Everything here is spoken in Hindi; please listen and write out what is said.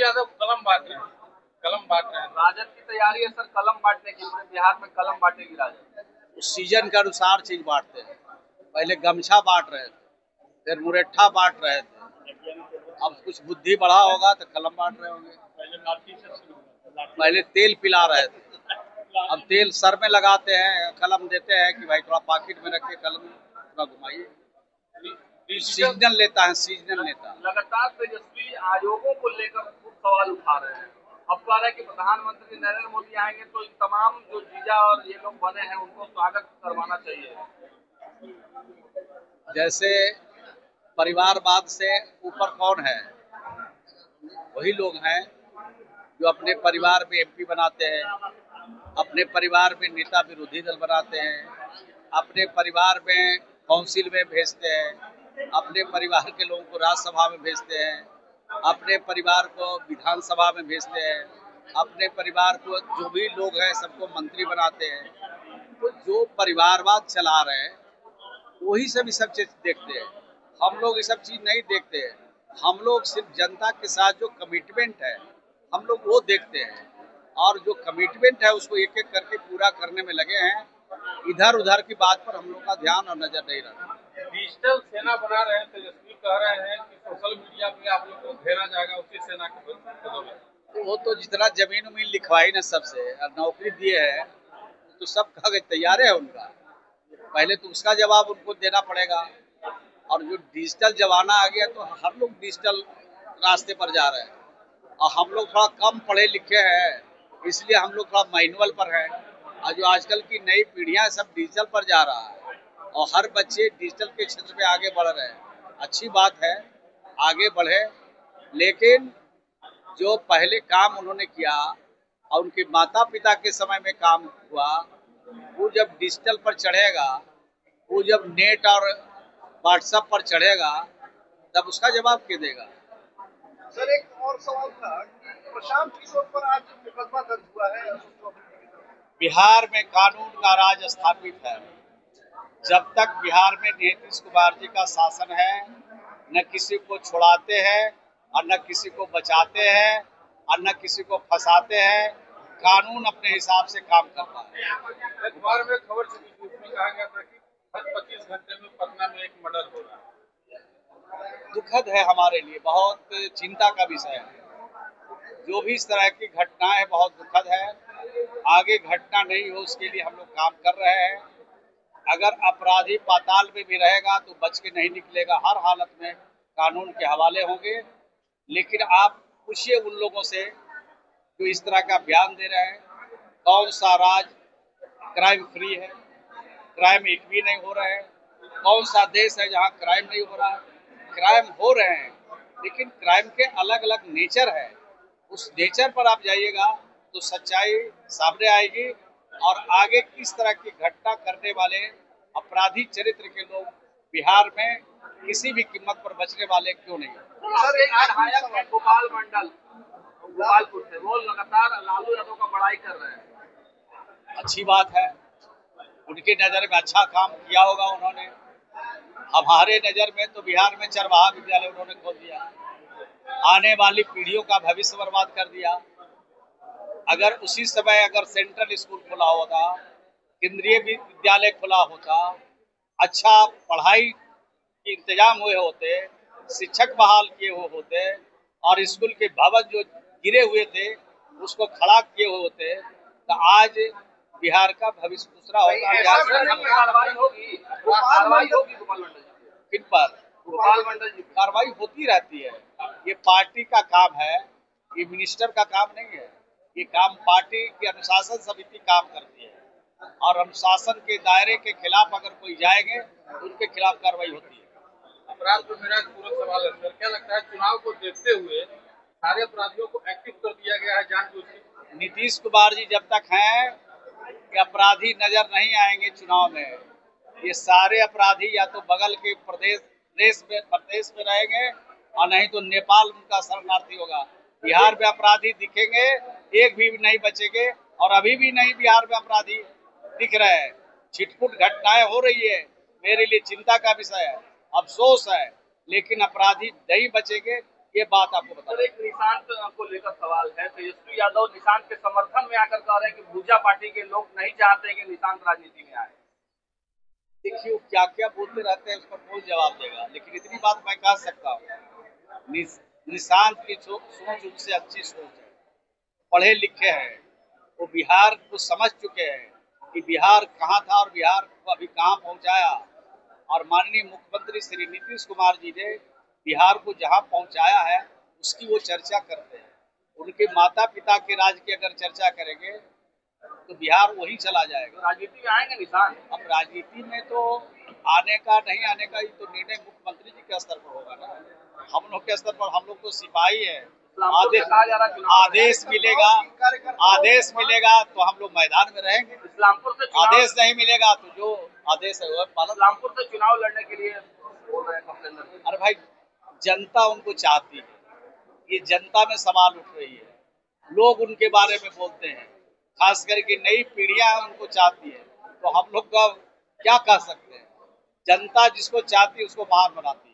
यादव कलम बांट रहे हैं, कलम बांट रहे हैं। राजद की तैयारी है सर कलम बांटने की, पूरे बिहार में कलम बांटेगी राजद। सीजन के अनुसार चीज बांटते हैं। पहले गमछा बांट रहे थे, फिर मुरैठा बांट रहे थे, अब कुछ बुद्धि बढ़ा होगा तो कलम बांट रहे होंगे। पहले तेल पिला रहे थे, अब तेल सर में लगाते हैं, कलम देते हैं कि भाई थोड़ा पॉकेट में रखिए, कलम थोड़ा घुमाइए। सीजनल नेता है, सीजनल नेता। लगातार तेजस्वी आयोगों को लेकर खूब सवाल उठा रहे हैं। अब कह रहे हैं कि प्रधानमंत्री नरेंद्र मोदी आएंगे तो इन तमाम जो जीजा और ये लोग बने हैं उनको स्वागत करवाना चाहिए। जैसे परिवारवाद से ऊपर कौन है? वही लोग हैं जो अपने परिवार में एमपी बनाते हैं, अपने परिवार में नेता विरोधी दल बनाते हैं, अपने परिवार में काउंसिल में भेजते हैं, अपने परिवार के लोगों को राज्यसभा में भेजते हैं, अपने परिवार को विधानसभा में भेजते हैं, अपने परिवार को जो भी लोग हैं सबको मंत्री बनाते हैं। तो जो परिवारवाद चला रहे हैं वही सब ये सब चीज देखते हैं। हम लोग ये सब चीज नहीं देखते हैं। हम लोग सिर्फ जनता के साथ जो कमिटमेंट है हम लोग वो देखते हैं, और जो कमिटमेंट है उसको एक एक करके पूरा करने में लगे हैं। इधर उधर की बात पर हम लोग का ध्यान और नजर नहीं रहता। डिजिटल सेना बना रहे हैं, तेजस्वी कह रहे हैं कि सोशल मीडिया पे आप लोग को घेरा जाएगा उसी सेना के बदौलत। तो वो तो जितना जमीन उमीन लिखवाई ना सबसे और नौकरी दिए है तो सब कागज तैयार है उनका, पहले तो उसका जवाब उनको देना पड़ेगा। और जो डिजिटल जमाना आ गया तो हर लोग डिजिटल रास्ते पर जा रहे हैं, और हम लोग थोड़ा कम पढ़े लिखे हैं इसलिए हम लोग थोड़ा मैनुअल पर हैं। और जो आजकल की नई पीढ़ियां सब डिजिटल पर जा रहा है और हर बच्चे डिजिटल के क्षेत्र में आगे बढ़ रहे हैं। अच्छी बात है, आगे बढ़े, लेकिन जो पहले काम उन्होंने किया और उनके माता पिता के समय में काम हुआ, वो जब डिजिटल पर चढ़ेगा, वो जब नेट और व्हाट्सएप पर चढ़ेगा तब उसका जवाब क्या देगा? सर एक और सवाल था कि प्रशांत किशोर पर आज मुकदमा दर्ज हुआ है। बिहार में कानून का राज स्थापित है। जब तक बिहार में नीतीश कुमार जी का शासन है, न किसी को छुड़ाते हैं और न किसी को बचाते हैं और न किसी को फंसाते हैं। कानून अपने हिसाब से काम करता है। अखबार में खबर छपी थी, उसमें कहा गया था कि हर 25 घंटे में पटना में एक मर्डर हो रहा है। दुखद है हमारे लिए, बहुत चिंता का विषय है। जो भी इस तरह की घटनाएं है बहुत दुखद है। आगे घटना नहीं हो उसके लिए हम लोग काम कर रहे हैं। अगर अपराधी पाताल में भी रहेगा तो बच के नहीं निकलेगा, हर हालत में कानून के हवाले होंगे। लेकिन आप पूछिए उन लोगों से जो इस तरह का बयान दे रहे हैं, कौन सा राज्य क्राइम फ्री है? क्राइम एक भी नहीं हो रहा है। कौन सा देश है जहाँ क्राइम नहीं हो रहा है? क्राइम हो रहे हैं, लेकिन क्राइम के अलग अलग नेचर है। उस नेचर पर आप जाइएगा तो सच्चाई सामने आएगी और आगे किस तरह की घटना करने वाले अपराधी चरित्र के लोग बिहार में किसी भी कीमत पर बचने वाले क्यों नहीं। सर एक विधायक है गोपाल मंडल गोपालपुर से, वो लगातार लालू यादव का बड़ाई कर रहे हैं। अच्छी बात है, उनकी नजर में अच्छा काम किया होगा उन्होंने। हमारे नजर में तो बिहार में चरवाहा विद्यालय उन्होंने खोल दिया, आने वाली पीढ़ियों का भविष्य बर्बाद कर दिया। अगर उसी समय अगर सेंट्रल स्कूल खुला होता, केंद्रीय विद्यालय खुला होता, अच्छा पढ़ाई के इंतजाम हुए होते, शिक्षक बहाल किए हुए होते और स्कूल के भवन जो गिरे हुए थे उसको खड़ा किए हुए होते तो आज बिहार का भविष्य दूसरा होता। कार्रवाई होगी गोपाल मंडल किन पर? गोपाल मंडल जी कार्रवाई होती रहती है। ये पार्टी का काम है, ये मिनिस्टर का काम नहीं है। ये काम पार्टी की अनुशासन समिति काम करती है और अनुशासन के दायरे के खिलाफ अगर कोई जाएंगे तो उनके खिलाफ कार्रवाई होती है। अपराध पर मेरा पूरा सवाल है सर, क्या लगता है चुनाव को देखते हुए सारे अपराधियों को एक्टिव कर दिया गया है जानबूझ के? नीतीश कुमार जी जब तक हैं कि अपराधी नजर नहीं आएंगे चुनाव में, ये सारे अपराधी या तो बगल के प्रदेश में रहेंगे और नहीं तो नेपाल उनका शरणार्थी होगा। बिहार में अपराधी दिखेंगे, एक भी नहीं बचेंगे और अभी भी नहीं बिहार में अपराधी दिख रहे हैं। छिटपुट घटनाएं हो रही है, मेरे लिए चिंता का विषय है, अफसोस है, लेकिन अपराधी नहीं बचेंगे ये बात आपको बता सर, एक निशांत को लेकर सवाल है। तेजस्वी यादव निशांत के समर्थन में आकर कह रहे हैं कि भूजा पार्टी के लोग नहीं चाहते कि निशांत राजनीति में आए। देखिए वो क्या क्या बोलते रहते हैं उसका कौन जवाब देगा, लेकिन इतनी बात मैं कह सकता हूँ निशांत की सोच उनसे अच्छी सोच है, पढ़े लिखे हैं, वो बिहार को समझ चुके हैं कि बिहार कहाँ था और बिहार को अभी कहाँ पहुँचाया, और माननीय मुख्यमंत्री श्री नीतीश कुमार जी ने बिहार को जहाँ पहुँचाया है उसकी वो चर्चा करते हैं। उनके माता पिता के राज की अगर चर्चा करेंगे तो बिहार वही चला जाएगा। राजनीति में आएंगे निशांत? अब राजनीति में तो आने का नहीं आने का ये तो निर्णय मुख्यमंत्री जी के स्तर पर होगा ना, हम लोग के स्तर पर हम लोग तो सिपाही है। आदेश मिलेगा तो हम लोग मैदान में रहेंगे, इस्लामपुर से आदेश नहीं मिलेगा तो जो आदेश है वह पालन। इस्लामपुर से चुनाव लड़ने के लिए बोल रहे हैं। अरे भाई जनता उनको चाहती है, ये जनता में सवाल उठ रही है, लोग उनके बारे में बोलते हैं, खास करके नई पीढ़ियां उनको चाहती है, तो हम लोग का क्या कह सकते हैं। जनता जिसको चाहती है उसको महान बनाती है।